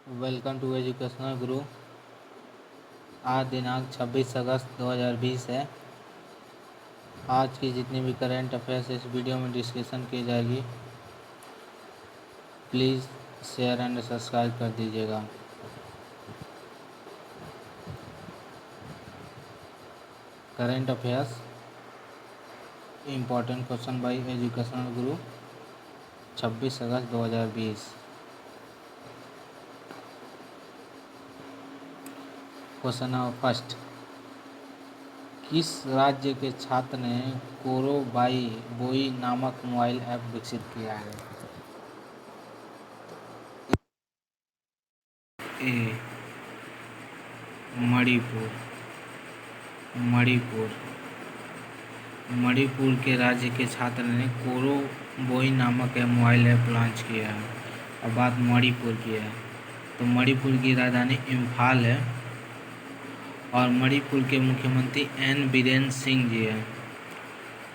Welcome to educational गुरु। आज दिनांक 26 अगस्त 2020 है। आज की जितनी भी करंट अफेयर्स इस वीडियो में डिस्कशन की जाएगी। प्लीज़ शेयर एंड सब्सक्राइब कर दीजिएगा। Current affairs important question by educational Guru 26 August 2020। Question number first, किस राज्य के छात्र ने कोरो बाई बोई नामक मोबाइल ऐप विकसित किया है? ए मणिपुर। मणिपुर के राज्य के छात्र ने कोरो बोई नामक मोबाइल ऐप लॉन्च किया है। अब बात मणिपुर की है तो मणिपुर की राजधानी इम्फाल है और मणिपुर के मुख्यमंत्री एन बीरेन सिंह जी हैं।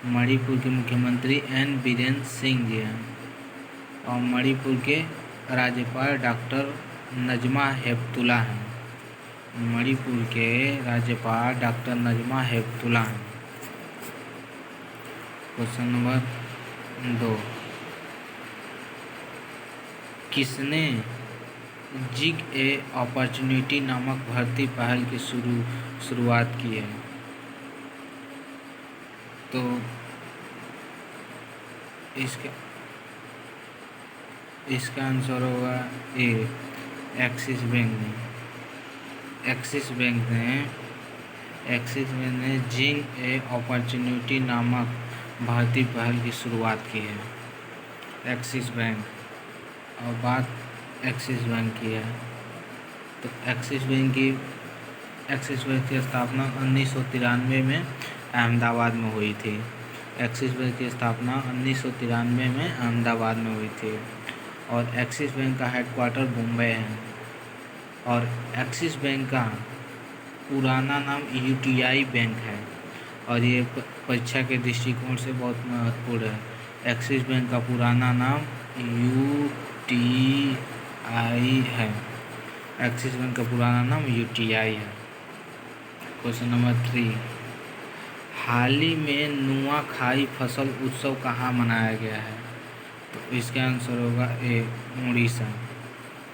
मणिपुर के मुख्यमंत्री एन बीरेन सिंह जी हैं और मणिपुर के राज्यपाल डॉक्टर नजमा हेपतुल्ला हैं। मणिपुर के राज्यपाल डॉक्टर नजमा हेपतुल्ला हैं। क्वेश्चन नंबर 2, किसने जिग ए अपॉर्चुनिटी नामक भर्ती पहल की शुरुआत की है? तो इसका आंसर होगा ए एक्सिस बैंक ने जिग ए अपॉर्चुनिटी नामक भर्ती पहल की शुरुआत की है। Axis bank. और बात एक्सिस बैंक की है तो एक्सिस बैंक की स्थापना 1993 में अहमदाबाद में हुई थी। एक्सिस बैंक की स्थापना 1993 में अहमदाबाद में हुई थी और एक्सिस बैंक का हेडक्वार्टर मुंबई है। और एक्सिस बैंक का पुराना नाम यूटीआई बैंक है और ये परीक्षा के दृष्टिकोण से बहुत महत्वपूर्ण है। एक्सिस बैंक का पुराना नाम यूटीआई है। एक्सिस बैंक का पुराना नाम यूटीआई है। क्वेश्चन नंबर 3, हाल ही में नुआखाई फसल उत्सव कहाँ मनाया गया है? तो इसका आंसर होगा ए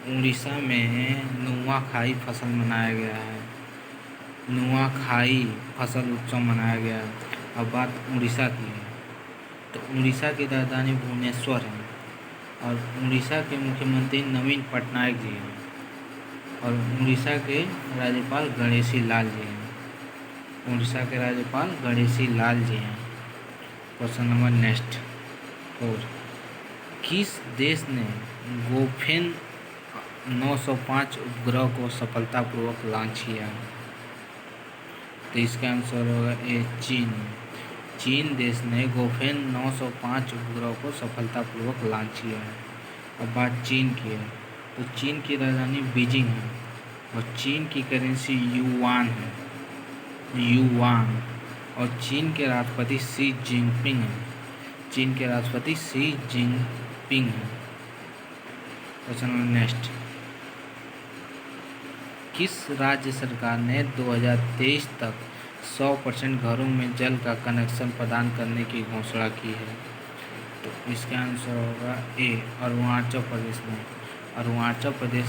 उड़ीसा में नुआखाई फसल मनाया गया है। नुआखाई फसल उत्सव मनाया गया है। अब बात उड़ीसा की है तो उड़ीसा की राजधानी भुवनेश्वर है और उड़ीसा के मुख्यमंत्री नवीन पटनायक जी हैं और उड़ीसा के राज्यपाल गणेशी लाल जी हैं। क्वेश्चन नंबर नेक्स्ट 4, किस देश ने गोफेन 905 उपग्रह को सफलतापूर्वक लॉन्च किया? तो इसका आंसर होगा ए चीन देश ने गोफेन 905 उपग्रह को सफलतापूर्वक लॉन्च किया है। अब बात चीन की है तो चीन की राजधानी बीजिंग है और चीन की करेंसी युआन है और चीन के राष्ट्रपति शी जिनपिंग हैं। क्वेश्चन नंबर नेक्स्ट, किस राज्य सरकार ने 2023 तक 100% घरों में जल का कनेक्शन प्रदान करने की घोषणा की है? तो इसका आंसर होगा ए अरुणाचल प्रदेश ने। अरुणाचल प्रदेश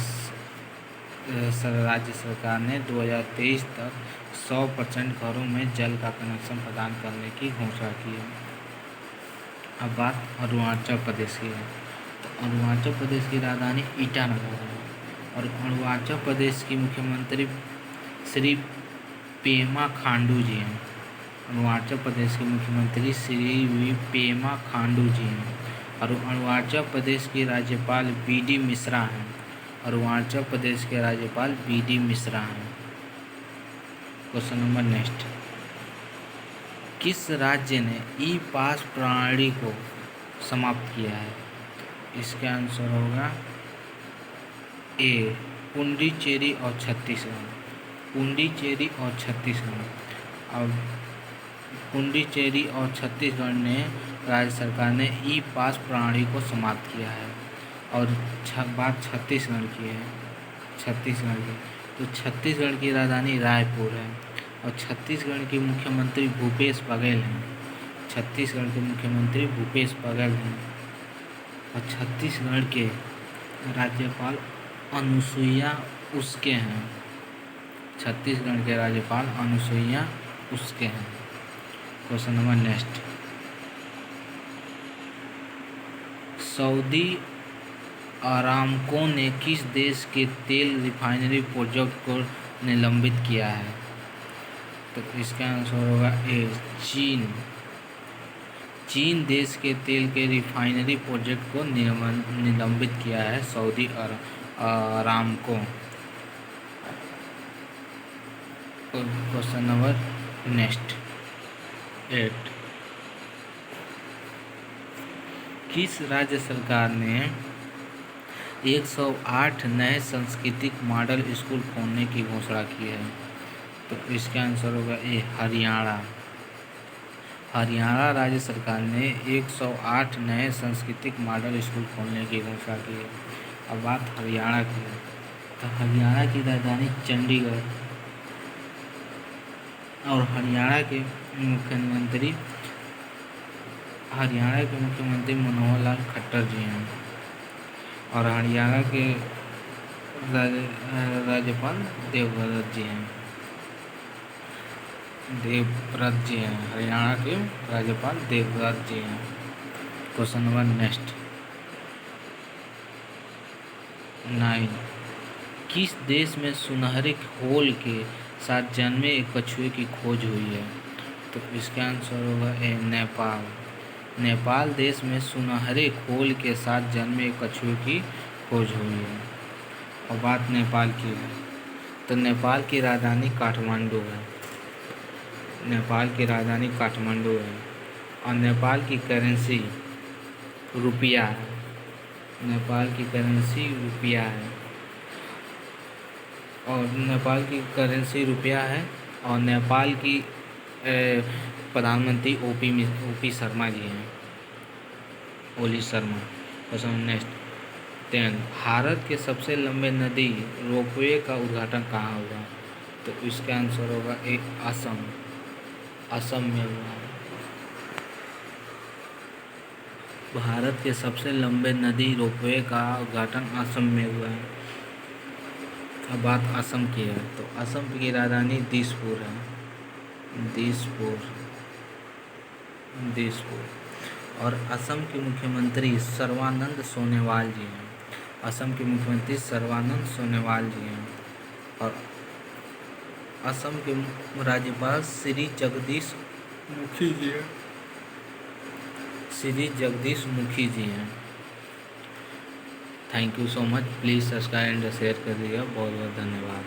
राज्य सरकार ने 2023 तक 100% घरों में जल का कनेक्शन प्रदान करने की घोषणा की है। अब बात अरुणाचल प्रदेश की है तो अरुणाचल प्रदेश की राजधानी ईटानगर है और अरुणाचल प्रदेश की मुख्यमंत्री श्री पेमा खांडू जी हैं। अरुणाचल प्रदेश के मुख्यमंत्री श्री पेमा खांडू जी हैं और अरुणाचल प्रदेश के राज्यपाल बीडी मिश्रा हैं। क्वेश्चन नंबर नेक्स्ट, किस राज्य ने ई पास प्रणाली को समाप्त किया है? इसका आंसर होगा ए पुडुचेरी और छत्तीसगढ़। अब पुडुचेरी और छत्तीसगढ़ ने राज्य सरकार ने ई पास प्रणाली को समाप्त किया है और बात छत्तीसगढ़ की है छत्तीसगढ़ की, तो छत्तीसगढ़ की राजधानी रायपुर है और छत्तीसगढ़ के मुख्यमंत्री भूपेश बघेल हैं। छत्तीसगढ़ के मुख्यमंत्री भूपेश बघेल हैं और छत्तीसगढ़ के राज्यपाल अनुसुईया उइके हैं। छत्तीसगढ़ के राज्यपाल अनुसुईया उइके हैं। Question number next, Saudi Aramco ने किस देश के तेल रिफाइनरी प्रोजेक्ट को निलंबित किया है? तो इसका आंसर होगा ए, चीन। चीन देश के तेल के रिफाइनरी प्रोजेक्ट को निलंबित किया है Saudi Aramco. Question number next 8, किस राज्य सरकार ने 108 नए सांस्कृतिक मॉडल स्कूल खोलने की घोषणा की है? तो इसका आंसर होगा ए, हरियाणा। हरियाणा राज्य सरकार ने 108 नए सांस्कृतिक मॉडल स्कूल खोलने की घोषणा की है। अब बात हरियाणा की है, तो हरियाणा की राजधानी चंडीगढ़ और हरियाणा के मुख्यमंत्री मनोहर लाल खट्टर जी हैं और हरियाणा के राज्यपाल देवव्रत जी हैं। हरियाणा के राज्यपाल देवव्रत जी हैं। क्वेश्चन नंबर नेक्स्ट 9, किस देश में सुनहरे खोल के साथ जन्मे एक कछुए की खोज हुई है? तो इसका आंसर होगा ए, नेपाल। नेपाल देश में सुनहरे खोल के साथ जन्मे एक कछुए की खोज हुई है। और बात नेपाल की है, तो नेपाल की राजधानी काठमांडू है। नेपाल की राजधानी काठमांडू है और नेपाल की करेंसी रुपया है। नेपाल की करेंसी रुपया है और नेपाल की करेंसी रुपया है और नेपाल की प्रधानमंत्री ओपी शर्मा जी हैं, ओली शर्मा। क्वेश्चन नेक्स्ट 10, भारत के सबसे लंबे नदी रोपवे का उद्घाटन कहाँ हुआ? तो इसका आंसर होगा ए, असम। असम में हुआ है। भारत के सबसे लंबे नदी रोपवे का उद्घाटन असम में हुआ है। अब बात असम की है, तो असम की राजधानी दिसपुर है। दिसपुर और असम के मुख्यमंत्री सर्बानंद सोनोवाल जी हैं। असम के मुख्यमंत्री सर्बानंद सोनोवाल जी हैं और असम के राज्यपाल श्री जगदीश मुखी जी हैं। Thank you so much. Please subscribe and share कर दीजिएगा। बहुत बहुत धन्यवाद।